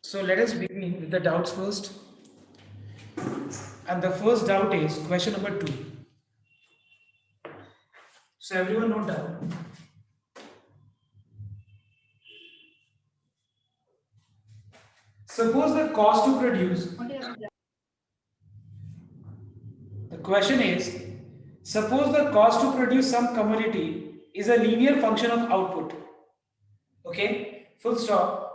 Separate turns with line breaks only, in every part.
So let us begin with the doubts first. And the first doubt is question number 2. So everyone note down. Suppose the cost to produce, the question is, suppose the cost to produce some commodity is a linear function of output. Okay, full stop.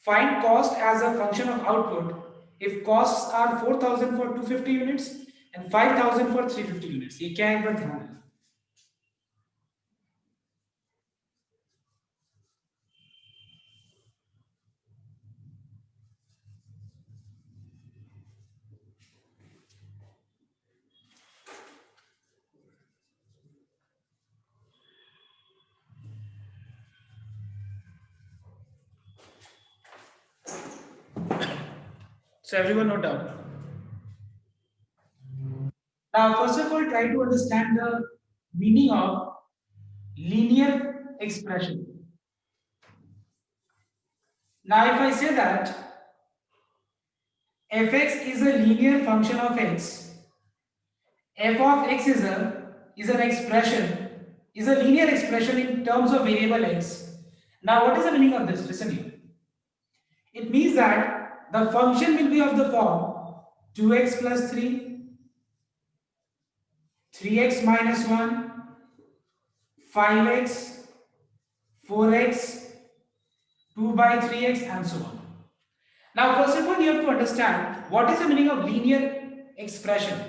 Find cost as a function of output if costs are 4000 for 250 units and 5000 for 350 units. ये क्या है एक बार ध्यान देना. So everyone note down. Now, first of all, try to understand the meaning of linear expression. Now, if I say that fx is a linear function of x, f of x is an expression, is a linear expression in terms of variable x. Now, what is the meaning of this? Listen here. It means that the function will be of the form 2x plus 3, 3x minus 1, 5x, 4x, 2 by 3x and so on. Now first of all you have to understand what is the meaning of linear expression.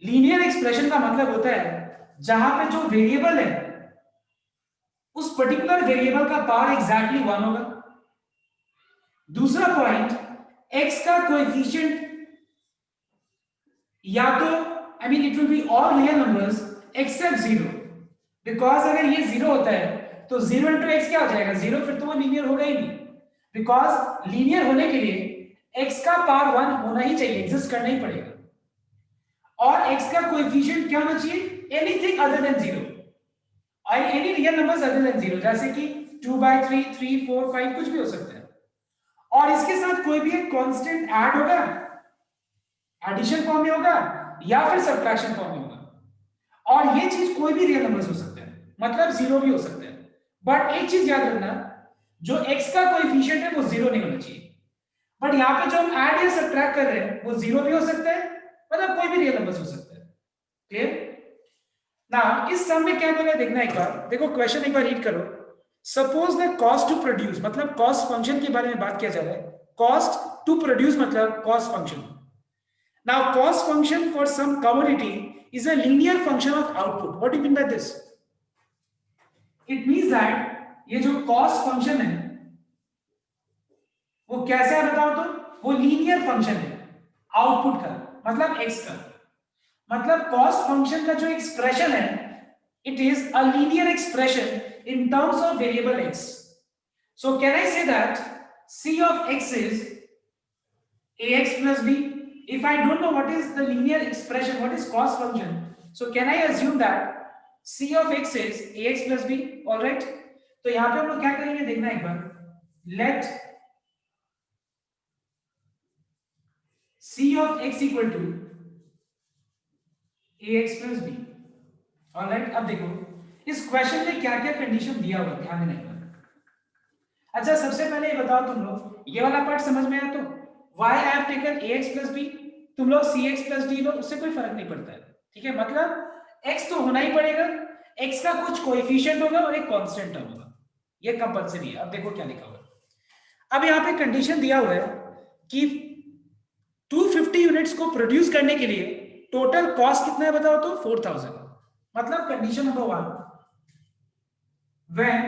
Linear expression का मतलब होता है जहां पे जो variable है उस particular variable का पावर एग्जैक्टली 1 होगा. दूसरा पॉइंट x का कोएफिशिएंट या तो it will be all real numbers accept 0, because अगर ये 0 होता है तो 0 into x क्या हो जाएगा 0, फिर तो वो लीनियर होगा ही नहीं. बिकॉज लीनियर होने के लिए x का पावर 1 होना ही चाहिए, एग्जिस्ट करना ही पड़ेगा. और x का कोएफिशिएंट क्या होना चाहिए, एनीथिंग अदर देन 0 और any real numbers other than 0, जैसे कि 2 by 3, 3, 4, 5 कुछ भी हो सकता है. और इसके साथ कोई भी एक कांस्टेंट ऐड होगा, एडिशन फॉर्म में होगा या फिर सब्ट्रैक्शन फॉर्म में होगा. और ये चीज कोई भी रियल नंबर्स हो सकता है, मतलब 0 भी हो सकता है. बट एक चीज याद रखना, जो x का कोएफिशिएंट है वो 0 नहीं होना चाहिए. बट यहाँ पे जो हम ऐड या सब्ट्रैक्ट कर रहे हैं वो 0 भी हो सकता है, मतलब कोई भी रियल नंबर्स हो सकता है. क्लियर? ना इस सम में क्या बोला देखना एक बार. देखो क्वेश्चन एक बार रीड करो. Suppose the cost to produce, मतलब कॉस्ट फंक्शन के बारे में बात किया जा रहा है. कॉस्ट टू प्रोड्यूस मतलब cost function. Now cost function for some commodity is a linear function of output. What do you mean by this? It means that ये जो cost function है वो कैसे है बताओ तो, वो linear function है output का, मतलब x का. मतलब cost function का जो expression है it is a linear expression in terms of variable x. So can I say that c of x is ax plus b? If I don't know what is the linear expression, what is cost function, so can I assume that c of x is ax plus b? All right. तो यहाँ पे हम लोग क्या करेंगे देखना एक बार. Let c of x equal to ax plus b. All right. अब देखो इस क्वेश्चन में क्या क्या कंडीशन दिया हुआ है, ध्यान देना एक बार. अच्छा सबसे पहले ये बताओ तुम लोग, ये वाला पार्ट समझ में आया तो why I have taken ax plus b, तुम लोग cx plus d लो, उससे कोई फर्क नहीं पड़ता है. ठीक है, मतलब x तो होना ही पड़ेगा, x का कुछ कोएफिशिएंट होगा और एक कांस्टेंट टर्म होगा, ये कंपलसरी है. अब देखो क्या लिखा हुआ है. अब यहाँ पे कंडीशन दिया हुआ है कि 250 यूनिट्स को प्रोड्यूस करने के लिए टोटल कॉस्ट कितना है बताओ तो 4000. मतलब condition number 1, when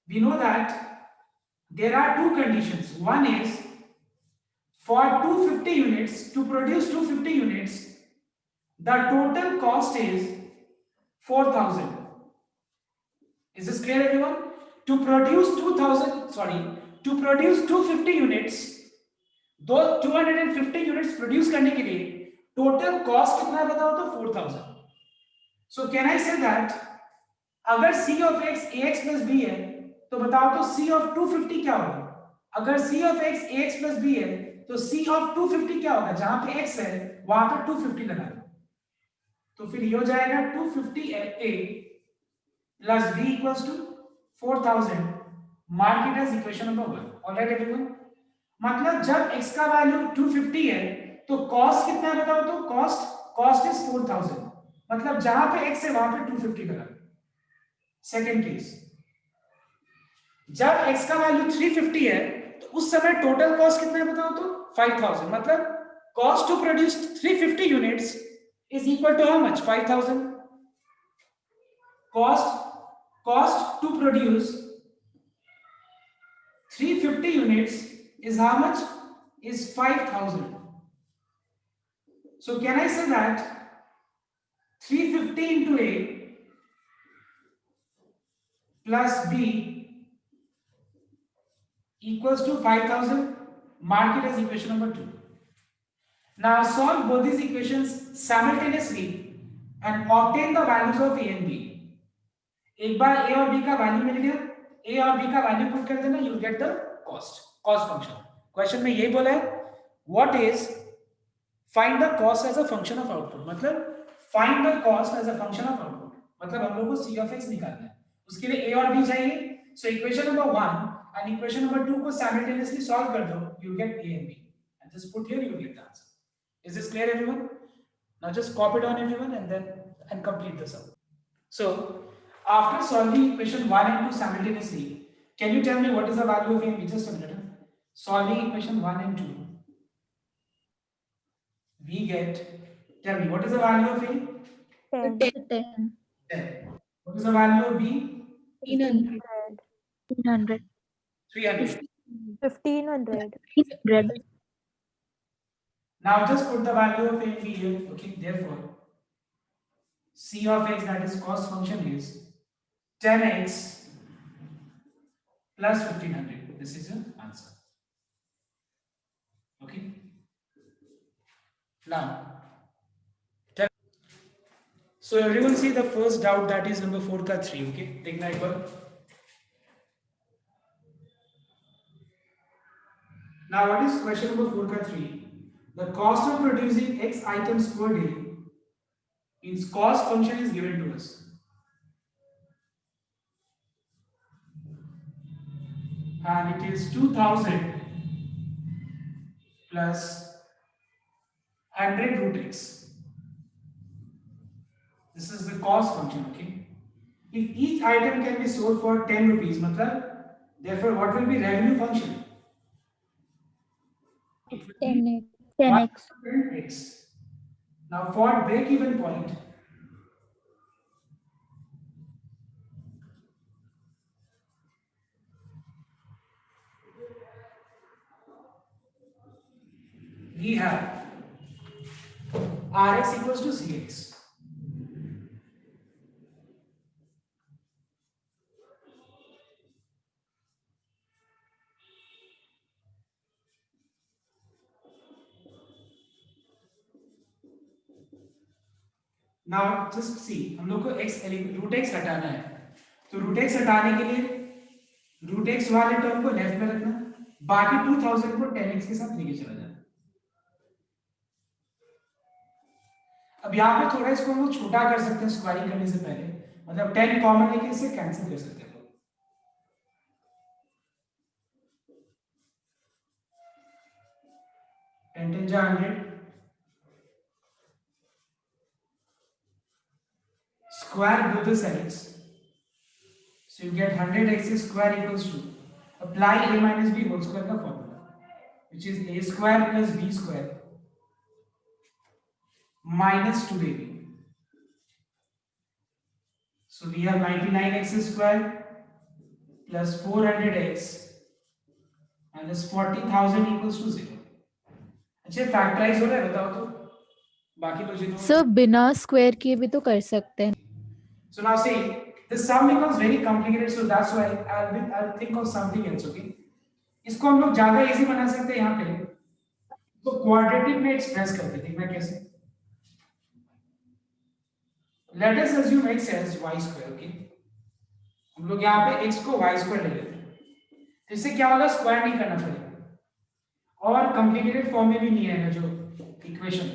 we know that there are two conditions. One is for 250 units, to produce 250 units, the total cost is 4000. Is this clear everyone? To produce 250 units, दो 250 units produce करने के लिए total cost कितना है बताओ तो 4000. So can I say that अगर c of x ax plus b है तो बताओ तो c of 250 क्या होगा, अगर c of x ax plus b है तो c of 250 क्या होगा, जहां पे x है वहां पे 250 लगा दो, तो फिर ये हो जाएगा 250a plus b equals to 4000. Mark it as equation number 1. Alright everyone, मतलब जब x का वैल्यू 250 है तो कॉस्ट कितना है बताओ, तो कॉस्ट इज 4000, मतलब जहां पे x है वहां पे 250 लगा. सेकंड केस, जब x का वैल्यू 350 है तो उस समय टोटल कॉस्ट कितना है बताओ, तो 5000, मतलब cost to produce 350 units is equal to how much, 5000. cost to produce 350 units is how much, is 5000. So can I say that 350 into a plus b equals to 5000. Mark it as equation number 2. Now solve both these equations simultaneously and obtain the values of a and b. एक बार a और b का value मिल गया, a और b का value put कर देना, you get the cost function. Question में यही बोला है, what is find the cost as a function of output, मतलब find the cost as a function of output, मतलब हम लोग को c of x निकालना है, उसके लिए a और b चाहिए. So equation number 1 and equation number 2 को साइमल्टेनियसली सॉल्व कर दो, you get a and b and just put here, you get the answer. Is this clear everyone? Now just copy it on everyone and complete this up. So after solving equation 1 and 2 simultaneously, can you tell me what is the value of a and b? Just a minute. Solving equation 1 and 2, we get, tell me what is the value of a?
10.
10. What is the value of b?
300.
300.
300.
1500.
Now just put the value of a and b here. Okay, therefore c of x, that is cost function, is 10x plus 1500. This is your answer. Okay, now so everyone see the first doubt, that is number 4 ka 3. Okay, देखना एक बार. Now what is question number 4 ka 3? The cost of producing x items per day, means cost function is given to us. And it is 2000 plus 100 root x. This is the cost function. Okay, if each item can be sold for 10 rupees, matlab, therefore what will be revenue function?
10x.
10x.
100x. Now for break even point, we have Rx equals to Cx. Now just see, हम लोग को x root x हटाना है, तो root x हटाने के लिए root x वाले टर्म को लेफ्ट में रखना, बाकी 2000 को 10x के साथ लेके चला जाना. अब यहाँ पे थोड़ा इसको हम लोग छोटा कर सकते हैं स्क्वायरिंग करने से पहले, मतलब 10 कॉमन लेके इसे कैंसिल कर सकते हैं. 10 10 जा 100, square both the sides, so you get 100x square equals to, apply a minus b whole square का formula, which is a square plus b square minus 2ab. So we have 99x square plus 400x minus 40,000 equals to 0. अच्छा factorise हो रहा है बताओ तो, बाकी तो जितना
सर बिना स्क्वायर किए भी तो कर सकते हैं.
So now see, the sum becomes very complicated, so that's why I'll think of something else. Okay, इसको हम लोग ज्यादा इजी बना सकते हैं. यहाँ पे तो क्वाड्रेटिक में एक्सप्रेस करते हैं, देखना कैसे. Let us assume x as y square. Okay, हम लोग यहाँ पे x को y square ले लेते हैं. तो इससे क्या होगा, स्क्वायर नहीं करना पड़ेगा और कॉम्प्लिकेटेड फॉर्म में भी नहीं आएगा जो equation.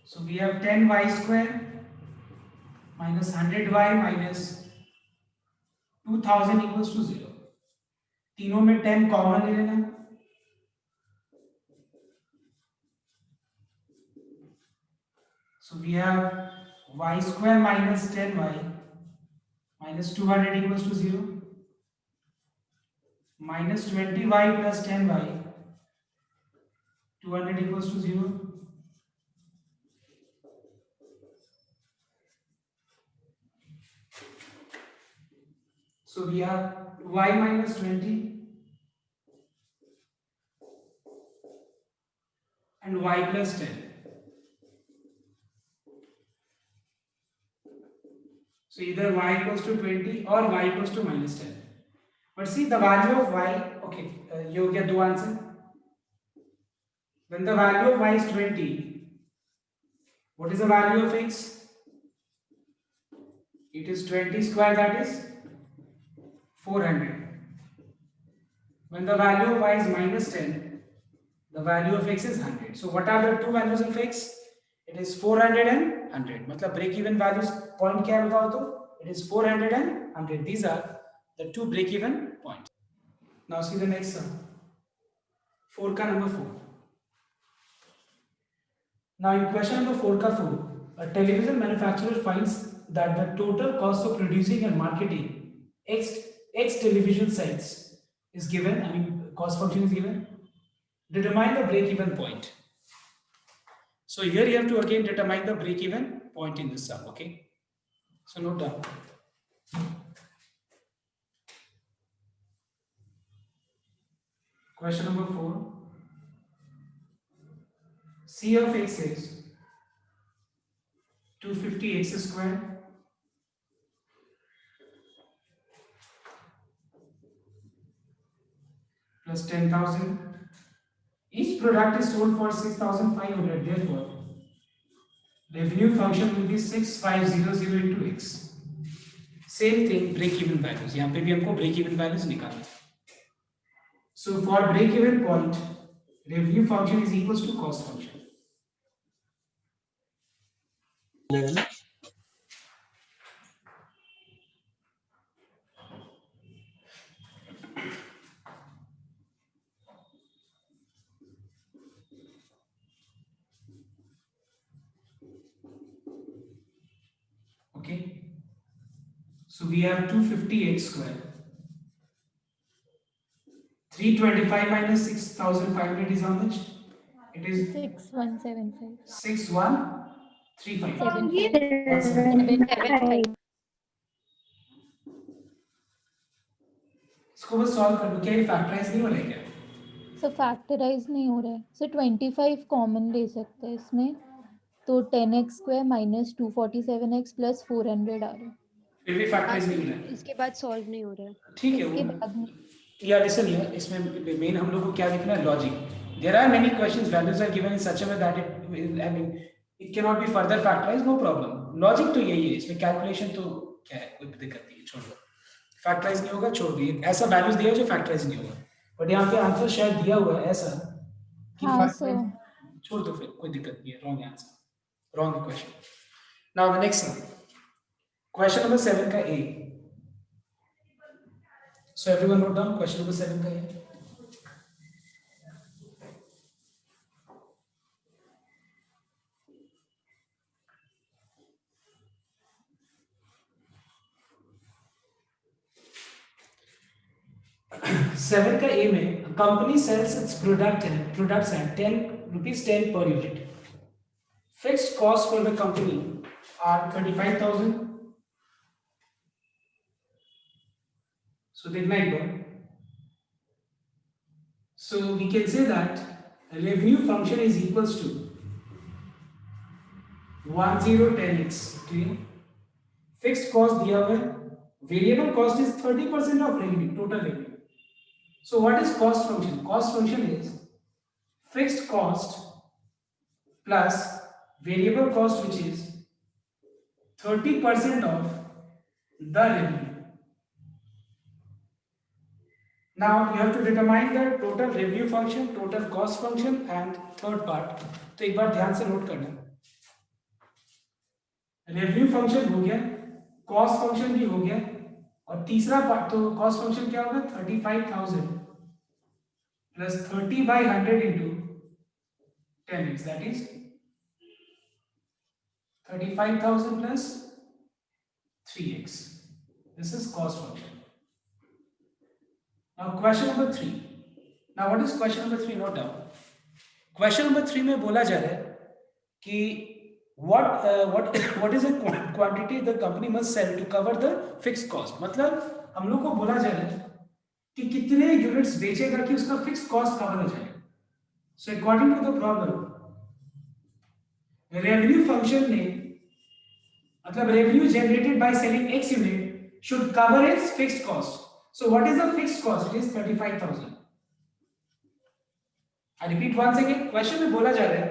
So we have 10y square minus 100y minus 2000 equals to 0. तीनों में 10 कॉमन ले लेना। So we have y square minus 10y minus 200 equals to 0, minus 20y plus 10y 200 equals to 0, so we have y minus 20 and y plus 10. So either y equals to 20 or y equals to minus 10. But see the value of y, okay, you get two answer. When the value of y is 20, what is the value of x? It is 20 square, that is 400. When the value of y is minus 10, the value of x is 100. So what are the two values of x? It is 400 and 100. मतलब break even values point क्या है बताओ तो? It is 400 and 100. These are the two break even points. Now see the next one. 4 का number 4. Now in question number 4 का 4, a television manufacturer finds that the total cost of producing and marketing X television sets is given. I mean cost function is given. Determine the break even point. So here you have to again determine the break even point in this sum. Okay. So note down. Question number 4. C of x is 250x square plus 10,000. Each product is sold for 6,500. Therefore, revenue function will be 6500 into x. Same thing, break even values. यहाँ पे भी हमको break even values निकालना। So for break even point, revenue function is equals to cost function. Okay. So we have 250x square. 325 minus 6,500 is how much? It is
6175.
6135.
775.
इसको बस solve कर लो। क्या ये फैक्टराइज नहीं हो रहा है क्या?
सो फैक्टराइज नहीं हो रहा है, सो 25 कॉमन ले सकते हैं इसमें, तो 10x square minus 247x plus 400 आ रहा है।
फिर भी फैक्टराइज नहीं हो रहा है।
इसके बाद सॉल्व नहीं हो रहा है।
ठीक है,
इसके बाद में
यार लिसन हियर, इसमें मेन हम लोग को क्या देखना है, logic. There are many questions, values are given in such a way that it, I mean it can not be further factorise, no problem. Logic तो यही है, इसमें कैलकुलेशन तो क्या है, कोई दिक्कत नहीं है, छोड़ दो। फैक्टराइज नहीं होगा, छोड़ दो। ऐसा वैल्यूज दिया है जो फैक्टराइज नहीं होगा, बट यहाँ पे आंसर शायद दिया हुआ है ऐसा कि फैक्टराइज, छोड़ दो, फिर कोई दिक्कत नहीं है। Wrong answer, wrong question. Now the next one, question number 7 का ए। So everyone note down question number 7 का है। सेवन का ए में company sells its products at 10 rupees 10 per unit. Fixed cost for the company are 25,000. So देखना एक बार। So we can say that revenue function is equals to 1010x. Okay? Fixed cost दिया हुआ है, variable cost is 30% of revenue, total revenue. So what is cost function? Cost function is fixed cost plus variable cost, which is 30% of the revenue. Now you have to determine the total revenue function, total cost function and third part. तो एक बार ध्यान से note करना, revenue function हो गया, cost function भी हो गया, और तीसरा पार्ट तो कॉस्ट फंक्शन क्या होगा 35,000 plus 30/100 into 10x, that is 35,000 plus 3x. This is cost function. Now question number 3. Now what is question number 3? Note down. Question number 3 में बोला जा रहा है कि what is the quantity the company must sell to cover the fixed cost. मतलब हम लोग को बोला जा रहा है कि कितने यूनिट्स बेचेगा कि उसका फिक्स्ड कॉस्ट कवर हो जाए. So according to the problem, revenue function ने मतलब revenue generated by selling x unit should cover its fixed cost. So what is the fixed cost? It is 35,000. I repeat once again. Question में बोला जा रहा है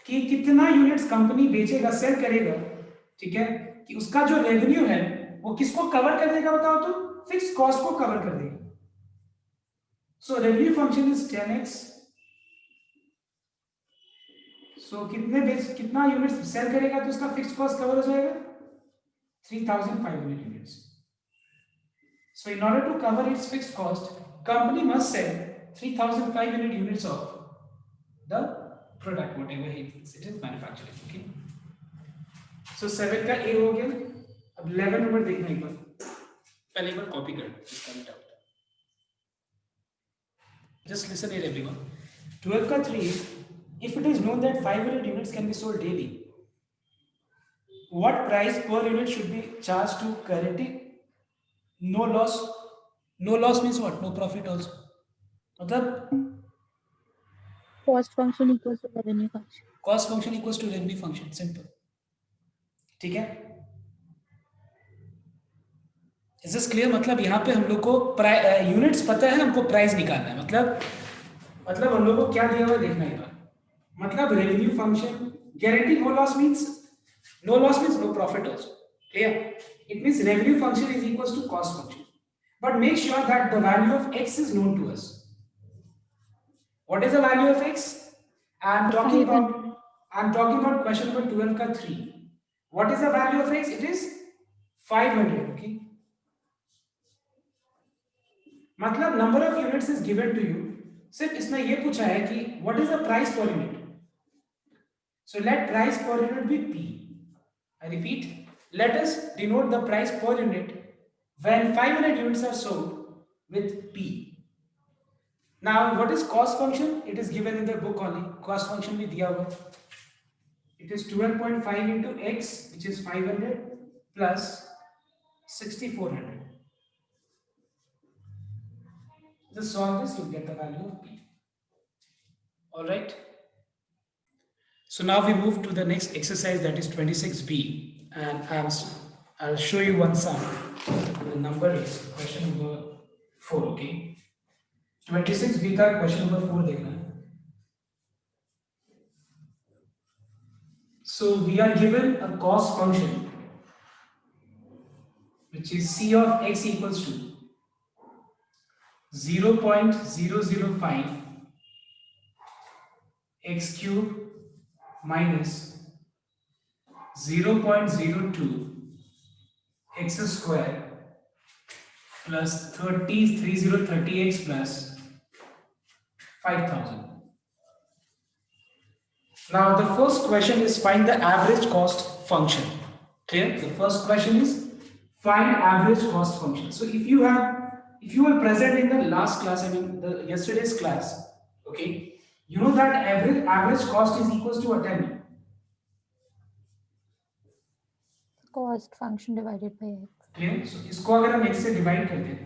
कि कितना units company बेचेगा, सेल करेगा, ठीक है, कि उसका जो रेवेन्यू है वो किसको कवर कर देगा बताओ तो, फिक्स्ड कॉस्ट को कवर कर देगा. सो रेवेन्यू फंक्शन इज 10x. सो कितना यूनिट्स सेल करेगा तो उसका फिक्स्ड कॉस्ट कवर हो जाएगा 3,500 units. So in order to cover its fixed cost, company must sell 3,500 units of the product, whatever it is manufacturing. Okay. So 7 का A हो गया. अब 11 नंबर देखना एक बार, पहले एक बार कॉपी कर इसका भी doubt. Just listen here everyone. 12 का 3, if it is known that 500 units can be sold daily, what price per unit should be charged to guarantee no loss? No loss means what? No profit also. मतलब
cost function equals to revenue function.
cost function equals to revenue function. Simple. ठीक है? Is this clear? मतलब यहाँ पे हम लोग को units पता है, हमको प्राइस निकालना है. मतलब हम लोग को क्या दिया हुआ देखना है. मतलब revenue function guarantee no loss means no profit also. Clear? It means revenue function is equals to cost function. But make sure that the value of x is known to us. What is the value of x? I am talking about question number 12 का 3. What is the value of x? It is 500. Okay. मतलब number of units is given to you. सिर्फ इसने ये पूछा है कि what is the price per unit. So let price per unit be P. I repeat, let us denote the price per unit when 500 units are sold with P. Now what is cost function? It is given in the book only. Cost function भी दिया हुआ. It is 12.5 into x, which is 500 plus 6,400. Just solve this, you get the value of P. All right. So now we move to the next exercise, that is 26b, and I'll show you one sum. The number is question number 4. Okay. 26b का question number 4 देखना. So we are given a cost function which is c of x equals to 0.005 x cube minus 0.02 x square plus 30x plus 5,000. Now the first question is find the average cost function. Clear? The first question is find average cost function. So if you were present in the last class, I mean the yesterday's class, okay, you know that average cost is equals to what? Tell me.
Cost function divided by x.
Clear? So इसको अगर हम x से divide करते हैं,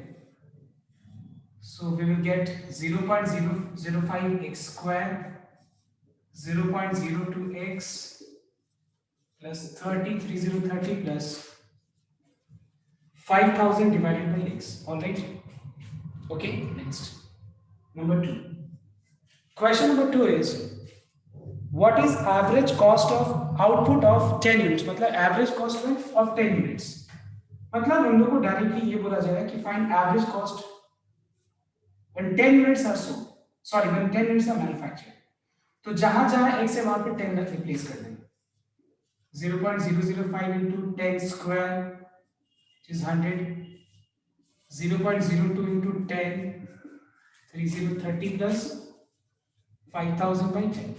so we will get 0.005 x square, 0.02 x plus 30 plus 5,000 divided by x. All right. Okay. Next, number 2. Question number 2 is what is average cost of output of 10 units? मतलब average cost of 10 units. मतलब हम लोग को directly ये बोला जाएगा कि find average cost when 10 units are sold. Sorry, when 10 units are manufactured. तो जहां जहां x है वहां पे 10 रख रिप्लेस कर देंगे. 0.005 into 10 square, which is 100. 0.02 into 10, 3030 plus 5000 by 10.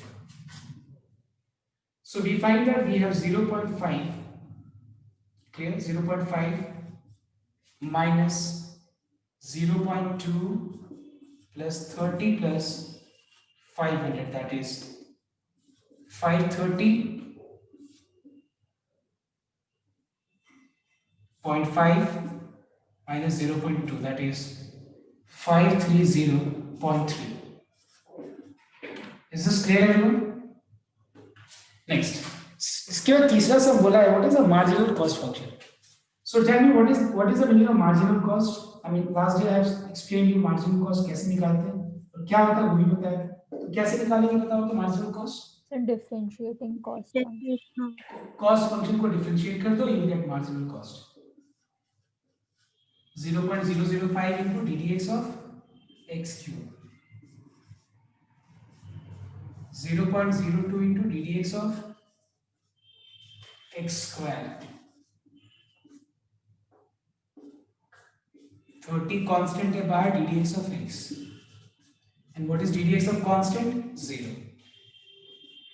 So we find that we have 0.5, clear, 0.5 minus 0.2 plus 30 plus 500, that is 530.5 minus 0.2, that is 530.3. Is this clear everyone? Next, इसके बाद तीसरा सब बोला है, what is the marginal cost function? So tell me what is the meaning of marginal cost? I mean last day I have explained you marginal cost कैसे निकालते हैं और क्या होता है वो भी बताया. तो कैसे निकालेंगे बताओ तो marginal cost?
So differentiating cost function.
Cost function को differentiate कर दो, you will get marginal cost. 0.005 into ddx of x cube. 0.02 into ddx of x square. 30 constant है बाहर ddx of x. And what is ddx of constant? 0.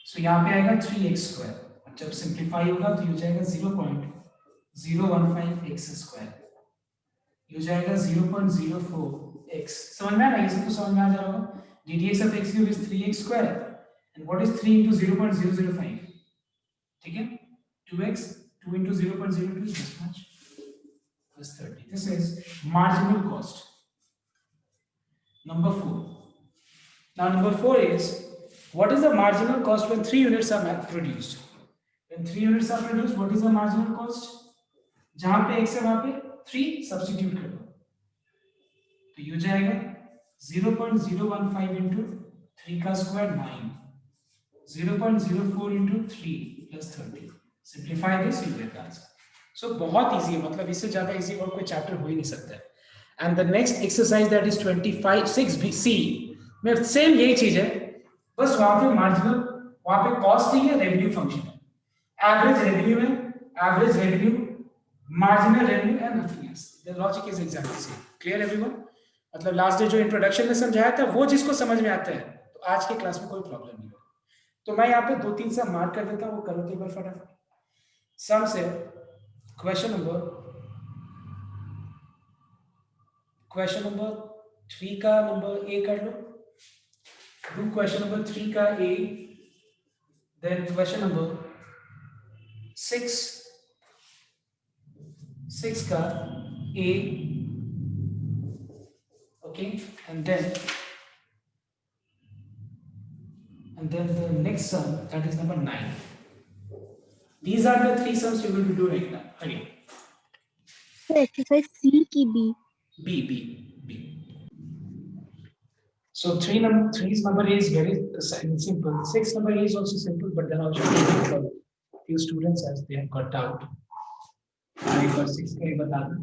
So यहाँ पे आएगा 3x square. और जब simplify होगा तो ये हो जाएगा 0.015 x square. ये हो जाएगा 0.04 x. समझ में आ रहा है? ये सब तो समझ में आ जा रहा होगा. ddx of x cube is 3x square. And what is 3 into 0.005? ठीक है? 2x. 2 into 0.02 is this much. Plus 30. This is marginal cost. Number 4. Now number 4 is what is the marginal cost when 3 units are produced? When 3 units are produced, what is the marginal cost? जहां पे x है वहां पे 3 substitute कर दो तो ये हो जाएगा 0.015 into 3 का square 9, 0.04 into 3 plus 30. Simplify this, you get the answer. So बहुत easy है, मतलब इससे ज्यादा easy और कोई चैप्टर हो ही नहीं सकता है. And the next exercise that is 25(6)(c) में सेम यही चीज है, बस वहां पे मार्जिनल, वहां पे कॉस्ट नहीं है, रेवेन्यू फंक्शन है. एवरेज रेवेन्यू है, average revenue, marginal revenue and nothing else. The logic is exactly same. Clear everyone? मतलब लास्ट डे जो इंट्रोडक्शन में समझाया था वो जिसको समझ में आता है तो आज के क्लास में कोई प्रॉब्लम नहीं होगा. तो मैं यहाँ पे 2-3 सब मार्क कर देता हूँ, वो करो तो एक बार फटाफट. सम से क्वेश्चन नंबर 3 का नंबर ए कर लो. Do question number 3 का A, then question number 6 का A, okay, and then the next sum, that is number 9. These are the 3 sums you will be doing right now. Again.
So exercise C की B.
So 3's number is very simple. 6 number is also simple, but then also for few students as they have got doubt. I got 6 का ही बता दूं.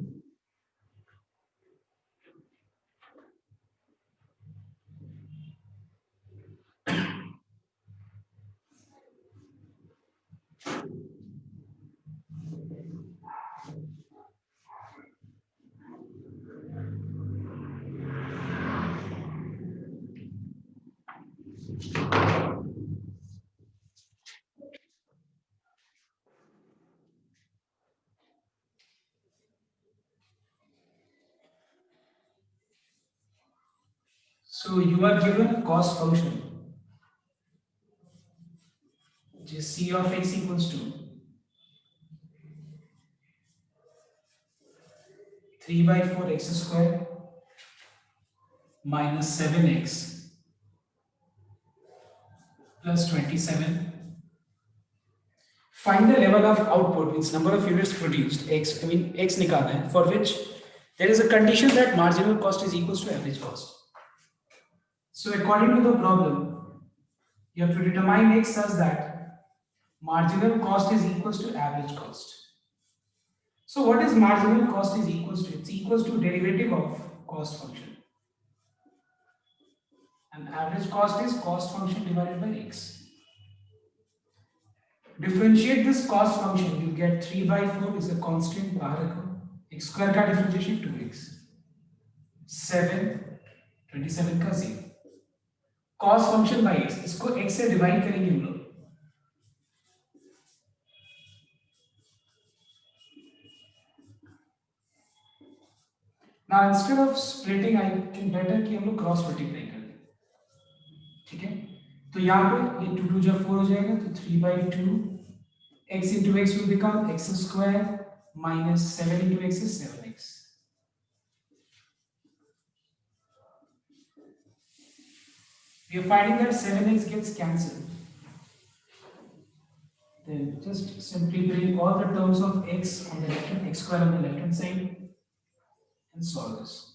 So you are given cost function, which is C of x equals to 3/4 x square minus 7x plus 27. Find the level of output, means number of units produced, x निकालना है, for which there is a condition that marginal cost is equals to average cost. So according to the problem, You have to determine x such that marginal cost is equals to average cost. So what is marginal cost is equals to? It's equals to derivative of cost function. And average cost is cost function divided by x. Differentiate this cost function, you get 3 by 4 is a constant बाहर रखो. x square का differentiation 2x. 7, 27 का 0. Cost function by x, इसको x से divide करेंगे हम लोग. Now instead of splitting, I can better कि हम लोग cross multiply कर दें. ठीक है? तो यहाँ पे ये 2 जब 4 हो जाएगा तो 3 by 2 x into x will become x square minus 7 into x is 7x. We are finding that 7x gets cancelled. Then just simply bring all the terms of x on the left hand, x square on the left hand side and solve this.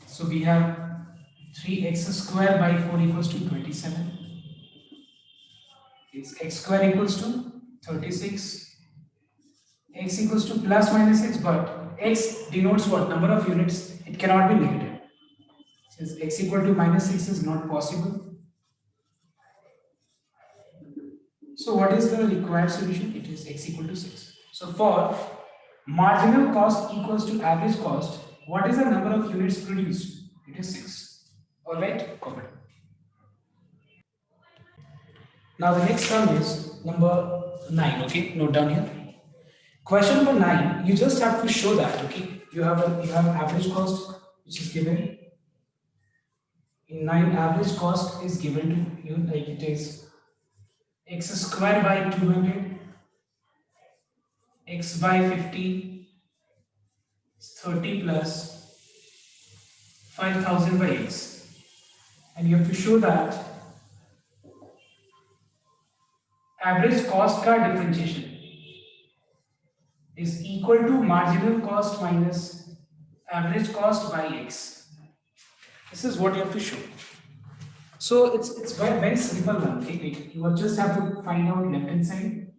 So we have 3x square by 4 equals to 27. It's x square equals to 36. X equals to plus minus x, but x denotes what? Number of units. It cannot be negative. Since x equal to minus 6 is not possible. So what is the required solution? It is x equal to 6. So for marginal cost equals to average cost, what is the number of units produced? It is 6. Alright, covered. Now the next sum is number 9. Okay, note down here. Question number 9, you just have to show that, okay, you have average cost which is given. In 9, average cost is given to you like it is x square by 200, x by 50, 30 plus 5000 by x, and you have to show that average cost का differentiation is equal to marginal cost minus average cost by x. This is what you have to show. So it's very, very simple one. Okay? Like you will just have to find out left hand side.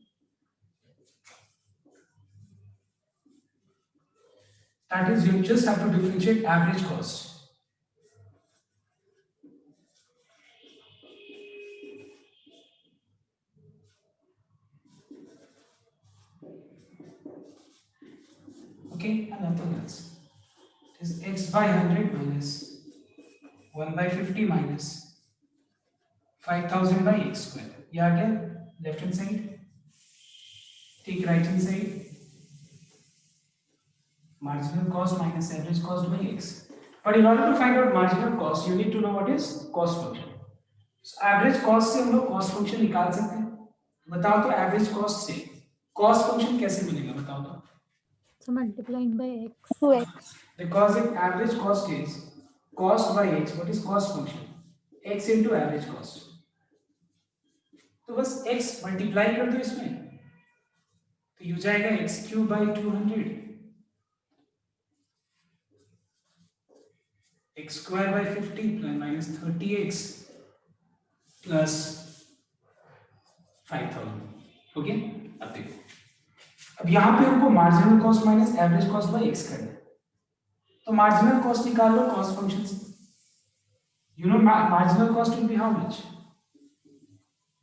That is, you just have to differentiate average cost. Okay, and nothing else. It is x by 100 minus 1 by 50 minus 5000 by x square. Yeah, again, left hand side. Take right hand side. Marginal cost minus average cost by x. But in order to find out marginal cost, you need to know what is cost function. So average cost से हम लोग cost function निकाल सकते हैं. बताओ तो average cost से cost function कैसे मिलेगा बताओ तो.
So multiplying by x.
2x.
Because if average cost is cost by x, what is cost function? X into average cost. तो बस x multiply कर दो इसमें, तो ये हो जाएगा x cube by 200, x square by 50 plus minus 30x plus 5000. Okay, अब देखो, अब यहाँ पे हमको marginal cost minus average cost by x करना है. तो मार्जिनल कॉस्ट निकाल लो कॉस्ट फंक्शन से. You know marginal cost will be how much?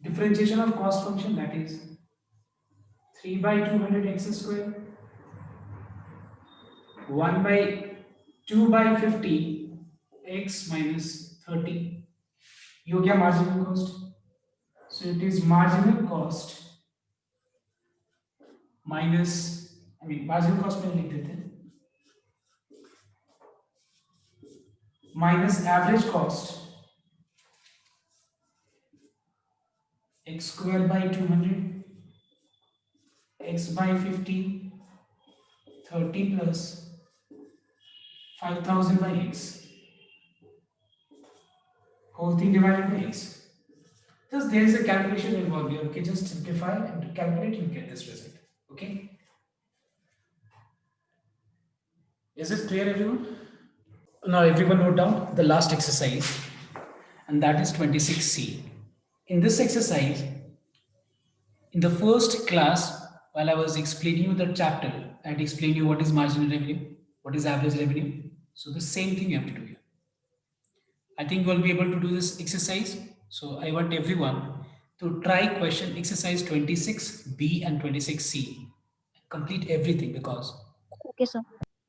Differentiation of cost function, that is 3 by 200 x square 1 by 2 by 50 x minus 30. ये हो गया marginal cost. So it is marginal cost minus, marginal cost में लिख देते हैं, minus average cost x square by 200 x by 50 30 plus 5000 by x, whole thing divided by x. Just there is a calculation involved here. Okay, just simplify and calculate, you get this result. Okay, Is it clear, everyone? Now, everyone note down the last exercise, and that is 26C. In this exercise, in the first class, while I was explaining you the chapter, I had explained you what is marginal revenue, what is average revenue. So the same thing you have to do here. I think you will be able to do this exercise. So I want everyone to try question exercise 26B and 26C. Complete everything because,
Okay, sir.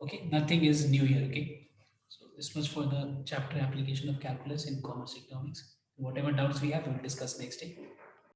okay, nothing is new here, okay? So this much for the chapter application of calculus in commerce economics. Whatever doubts we have, we will discuss next day.